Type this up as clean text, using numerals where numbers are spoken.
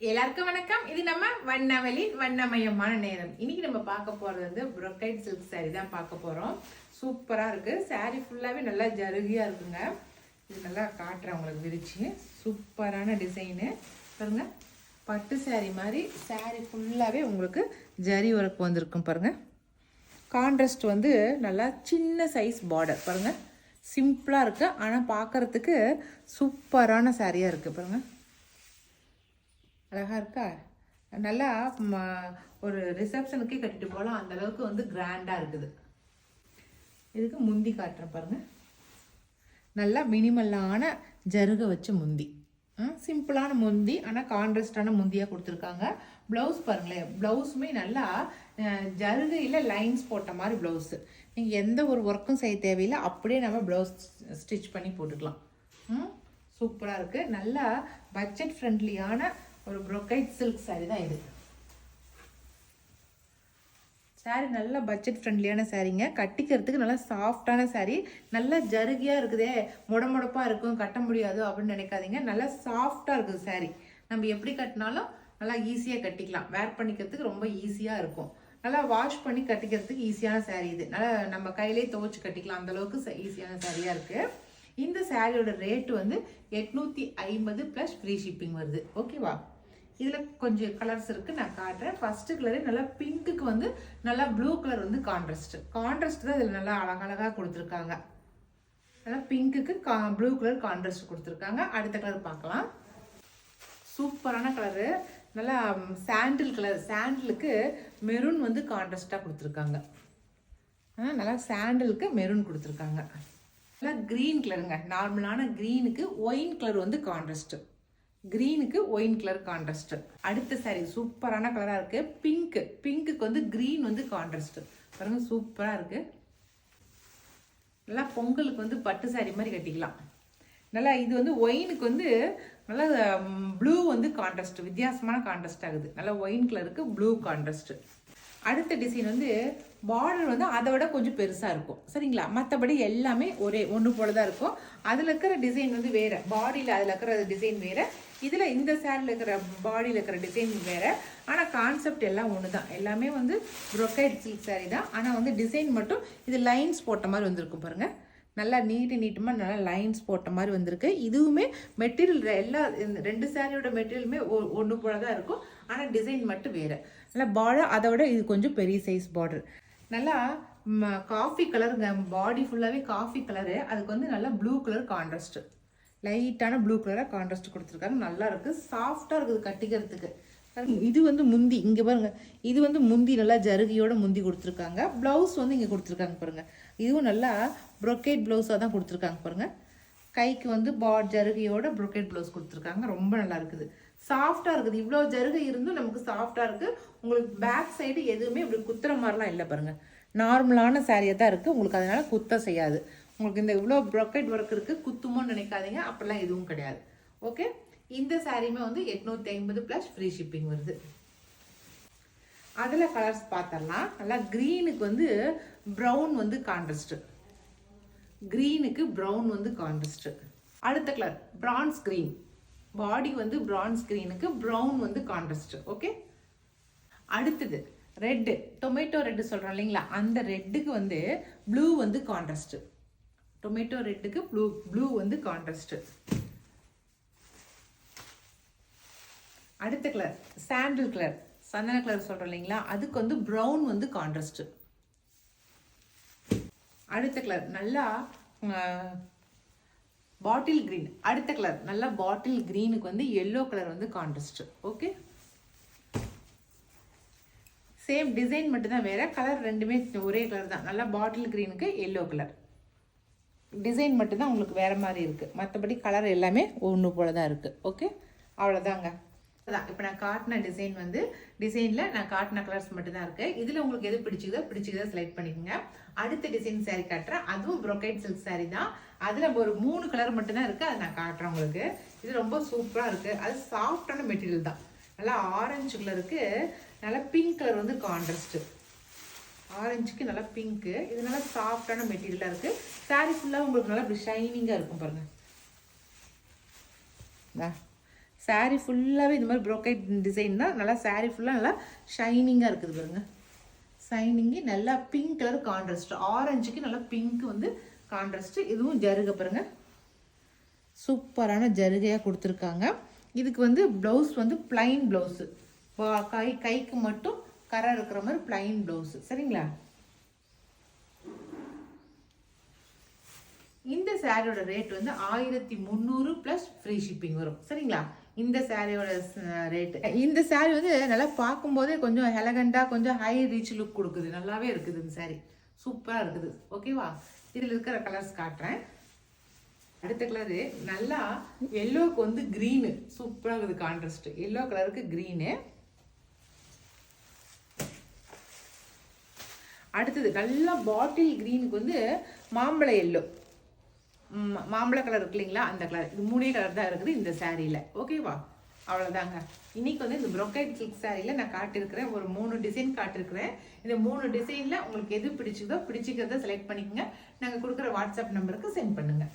எல்லாருக்கும் வணக்கம். இது நம்ம வண்ணவெளியின் வண்ணமயமான நேரம். இன்னைக்கு நம்ம பார்க்க போறது வந்து brocade silk saree தான் பார்க்க போறோம். சூப்பரா இருக்கு. saree ஃபுல்லாவே நல்லா ஜருகியா இருக்குங்க. இது நல்லா காட்டுறேன் உங்களுக்கு விரிச்சு. சூப்பரான டிசைனு பாருங்க. பட்டு saree மாதிரி saree ஃபுல்லாவே உங்களுக்கு ஜரி ஒர்க் வந்திருக்கும் பாருங்க. கான்ட்ராஸ்ட் வந்து நல்லா சின்ன சைஸ் பார்டர் பாருங்க. சிம்பிளா இருக்கு, ஆனா பார்க்கறதுக்கு சூப்பரான சாரியா இருக்கு பாருங்க. அழகாக இருக்கா? நல்லா ஒரு ரிசப்ஷனுக்கே கட்டிட்டு போகலாம், அந்த அளவுக்கு வந்து கிராண்டாக இருக்குது. இதுக்கு முந்தி காட்டுறேன் பாருங்கள். நல்லா மினிமலான ஜருகை வச்ச முந்தி, சிம்பிளான முந்தி, ஆனால் கான்ட்ராஸ்டான முந்தியாக கொடுத்துருக்காங்க. ப்ளவுஸ் பாருங்களேன், ப்ளவுஸுமே நல்லா ஜருகையில் லைன்ஸ் போட்ட மாதிரி ப்ளவுஸு. நீங்கள் எந்த ஒரு ஒர்க்கும் செய்ய தேவையில்லை, அப்படியே நம்ம ப்ளவுஸ் ஸ்டிச் பண்ணி போட்டுக்கலாம். சூப்பராக இருக்குது. நல்லா பட்ஜெட் ஃப்ரெண்ட்லியான ஒரு brocade silk saree தான் இது. சாரீ நல்லா பட்ஜெட் ஃப்ரெண்ட்லியான சாரீங்க. கட்டிக்கிறதுக்கு நல்லா சாஃப்டான சாரீ. நல்லா ஜருகியாக இருக்குதே, முடமுடப்பாக இருக்கும், கட்ட முடியாது அப்படின்னு நினைக்காதீங்க. நல்லா சாஃப்டாக இருக்குது சாரீ. நம்ம எப்படி கட்டினாலும் நல்லா ஈஸியாக கட்டிக்கலாம். வேர் பண்ணிக்கிறதுக்கு ரொம்ப ஈஸியாக இருக்கும். நல்லா வாஷ் பண்ணி கட்டிக்கிறதுக்கு ஈஸியான சாரீ இது. நல்லா நம்ம கையிலே துவைச்சி கட்டிக்கலாம், அந்தளவுக்கு ஈஸியான சாரியாக இருக்குது. இந்த சாரியோட ரேட்டு வந்து 850 ப்ளஸ் ஃப்ரீ ஷிப்பிங் வருது. ஓகேவா? இதில் கொஞ்சம் கலர்ஸ் இருக்குது, நான் காட்டுறேன். ஃபஸ்ட்டு கலரு நல்லா பிங்க்குக்கு வந்து நல்லா ப்ளூ கலர் வந்து கான்ட்ராஸ்ட் தான் இதில் நல்லா அழகழகாக கொடுத்துருக்காங்க. நல்லா பிங்க்குக்கு ப்ளூ கலர் கான்ட்ராஸ்ட் கொடுத்துருக்காங்க. அடுத்த கலர் பார்க்கலாம். சூப்பரான கலரு, நல்லா சாண்டில் கலர். சாண்டிலுக்கு மெரூன் வந்து கான்ட்ராஸ்டாக கொடுத்துருக்காங்க. நல்லா சாண்டிலுக்கு மெரூன் கொடுத்துருக்காங்க. நல்லா க்ரீன் கலருங்க. நார்மலான க்ரீனுக்கு ஒயின் கலர் வந்து கான்ட்ராஸ்ட்டு. க்ரீனுக்கு ஒயின் கலர் கான்ட்ராஸ்ட்டு. அடுத்த சாரீ சூப்பரான கலராக இருக்குது. பிங்க்குக்கு வந்து க்ரீன் வந்து கான்ட்ராஸ்ட்டு பாருங்க. சூப்பராக இருக்குது. நல்லா பொங்கலுக்கு வந்து பட்டு சாரீ மாதிரி கட்டிக்கலாம். நல்லா இது வந்து ஒயினுக்கு வந்து நல்லா ப்ளூ வந்து கான்ட்ராஸ்ட், வித்தியாசமான கான்ட்ராஸ்ட் ஆகுது. நல்லா ஒயின் கலருக்கு ப்ளூ கான்ட்ராஸ்ட்டு. அடுத்த டிசைன் வந்து பார்டர் வந்து அதை விட கொஞ்சம் பெருசாக இருக்கும், சரிங்களா? மற்றபடி எல்லாமே ஒன்று போல தான் இருக்கும். அதில் இருக்கிற டிசைன் வந்து வேறு, பாடியில் அதில் இருக்கிற டிசைன் வேறு, இதில் இந்த சேரில் இருக்கிற பாடியில் இருக்கிற டிசைன் வேறு. ஆனால் கான்செப்ட் எல்லாம் ஒன்று தான். எல்லாமே வந்து brocade silk saree தான். ஆனால் வந்து டிசைன் மட்டும் இது லைன்ஸ் போட்ட மாதிரி வந்திருக்கும் பாருங்கள். நல்லா நீட்டமாக நல்லா லைன்ஸ் போட்ட மாதிரி வந்திருக்கு. இதுவுமே மெட்டீரியல் எல்லா ரெண்டு சாரியோட மெட்டீரியலுமே ஒன்று போல தான் இருக்கும், ஆனால் டிசைன் மட்டும் வேறு. நல்லா பார்டர் அதை விட இது கொஞ்சம் பெரிய சைஸ் பார்டர். நல்லா காஃபி கலருங்க. பாடி ஃபுல்லாகவே காஃபி கலரு. அதுக்கு வந்து நல்லா ப்ளூ கலர் கான்ட்ராஸ்ட்டு, லைட்டான ப்ளூ கலராக கான்ட்ராஸ்ட் கொடுத்துருக்காங்க. நல்லா இருக்குது, சாஃப்டாக இருக்குது கட்டிக்கிறதுக்கு. இது வந்து முந்தி, இங்கே பாருங்க, இது வந்து முந்தி நல்லா ஜருகியோட முந்தி கொடுத்துருக்காங்க. ப்ளவுஸ் வந்து இங்கே கொடுத்துருக்காங்க பாருங்கள். இதுவும் நல்லா brocade ப்ளவுஸாக தான் கொடுத்துருக்காங்க பாருங்கள். கைக்கு வந்து ஜருகியோட brocade ப்ளவுஸ் கொடுத்துருக்காங்க. ரொம்ப நல்லா இருக்குது, சாஃப்டாக இருக்குது. இவ்வளோ ஜருகை இருந்தும் நமக்கு சாஃப்டாக இருக்குது. உங்களுக்கு பேக் சைடு எதுவுமே இப்படி குத்துற மாதிரிலாம் இல்லை பாருங்கள். நார்மலான சாரியாக தான் இருக்குது. உங்களுக்கு அதனால் குத்த செய்யாது. உங்களுக்கு இந்த இவ்வளோ brocade ஒர்க் இருக்குது, குத்துமோன்னு நினைக்காதீங்க. அப்படிலாம் எதுவும் கிடையாது. ஓகே, இந்த சாரியுமே வந்து 850 ப்ளஸ் ஃப்ரீ ஷிப்பிங் வருது. அதில் கலர்ஸ் பார்த்தரலாம். நல்லா க்ரீனுக்கு வந்து ப்ரௌன் வந்து கான்ட்ராஸ்ட்டு. க்ரீனுக்கு ப்ரௌன் வந்து கான்ட்ராஸ்ட்டு. அடுத்த கலர் பிரான்ஸ் க்ரீன். பாடி வந்து பிரான்ஸ் க்ரீனுக்கு ப்ரௌன் வந்து கான்ட்ராஸ்ட்டு. ஓகே, அடுத்தது ரெட்டு, டொமேட்டோ ரெட்டு சொல்கிறோம் இல்லைங்களா, அந்த ரெட்டுக்கு வந்து ப்ளூ வந்து கான்ட்ராஸ்ட்டு. டொமேட்டோ ரெட்டுக்கு ப்ளூ வந்து கான்ட்ராஸ்ட்டு. அடுத்த கலர் சாண்டில் கலர், சந்தன கலர் சொல்கிறோம் இல்லைங்களா, அதுக்கு வந்து ப்ரௌன் வந்து கான்ட்ராஸ்ட்டு. அடுத்த கலர் நல்லா பாட்டில் க்ரீன். அடுத்த கலர் நல்லா பாட்டில் க்ரீனுக்கு வந்து எல்லோ கலர் வந்து கான்ட்ராஸ்ட்டு. ஓகே, சேம் டிசைன் மட்டும்தான் வேறு, கலர் ரெண்டுமே ஒரே கலர் தான். நல்லா பாட்டில் க்ரீனுக்கு எல்லோ கலர். டிசைன் மட்டும்தான் உங்களுக்கு வேறு மாதிரி இருக்குது, மற்றபடி கலர் எல்லாமே ஒன்று போல தான் இருக்குது. ஓகே, அவ்வளோதாங்க. அதான் இப்போ நான் காட்டின டிசைன் வந்து டிசைனில் நான் காட்டின கலர்ஸ் மட்டும்தான் இருக்குது. இதில் உங்களுக்கு எது பிடிச்சிக்குதோ செலக்ட் பண்ணிக்கோங்க. அடுத்த டிசைன் சாரீ காட்டுறேன். அதுவும் brocade silk saree தான். அதில் ஒரு 3 கலர் மட்டும்தான் இருக்குது, அதை நான் காட்டுறேன் உங்களுக்கு. இது ரொம்ப சூப்பராக இருக்குது. அது சாஃப்டான மெட்டீரியல் தான். நல்லா ஆரஞ்சு கலருக்கு நல்லா பிங்க் கலர் வந்து கான்ட்ராஸ்ட்டு. ஆரஞ்சுக்கு நல்லா பிங்க்கு. இது நல்லா சாஃப்டான மெட்டீரியலாக இருக்குது. சாரீ ஃபுல்லாக உங்களுக்கு நல்லா இப்படி ஷைனிங்காக இருக்கும் பாருங்கள். saree ஃபுல்லாகவே இந்த மாதிரி ப்ரோக்கைட் டிசைன் தான். நல்லா saree ஃபுல்லாக நல்லா ஷைனிங்காக இருக்குது பாருங்க. ஷைனிங்கு நல்லா பிங்க் கலர் கான்ட்ராஸ்ட், ஆரஞ்சுக்கு நல்லா பிங்க் வந்து கான்ட்ராஸ்ட். இதுவும் ஜருகை பாருங்க, சூப்பரான ஜருகையாக கொடுத்துருக்காங்க. இதுக்கு வந்து ப்ளவுஸ் வந்து பிளைன் ப்ளவுஸு, கைக்கு மட்டும் கரை இருக்கிற மாதிரி பிளைன் ப்ளவுஸு. சரிங்களா? இந்த சாரியோட ரேட் வந்து 1300 ப்ளஸ் ஃப்ரீ ஷிப்பிங் வரும். சரிங்களா? இந்த சாரியோட ரேட்டு. இந்த சாரி வந்து நல்லா பார்க்கும்போதே கொஞ்சம் எலகண்டாக கொஞ்சம் ஹை ரீச் லுக் கொடுக்குது. நல்லாவே இருக்குது இந்த சாரி, சூப்பராக இருக்குது. ஓகேவா? இதில் இருக்கிற கலர்ஸ் காட்டுறேன். அடுத்த கலரு நல்லா எல்லோவுக்கு வந்து க்ரீனு, சூப்பராக இருக்குது கான்ட்ராஸ்ட். எல்லோ கலருக்கு க்ரீனு. அடுத்தது நல்லா பாட்டில் க்ரீனுக்கு வந்து மாம்பழ எல்லோ, மாம்பழ கலர் இருக்கு இல்லைங்களா, அந்த கலர். இது 3 கலர் தான் இருக்குது இந்த சாரியில். ஓகேவா? அவ்வளோதாங்க. இன்னைக்கு வந்து இந்த ப்ரோக்கைட் சில்க் சாரியில் நான் காட்டியிருக்கிறேன், ஒரு 3 டிசைன் காட்டியிருக்கிறேன். இந்த 3 டிசைனில் உங்களுக்கு எது பிடிச்சிக்கிறத செலக்ட் பண்ணிக்கோங்க. நாங்கள் கொடுக்குற வாட்ஸ்அப் நம்பருக்கு சென்ட் பண்ணுங்கள்.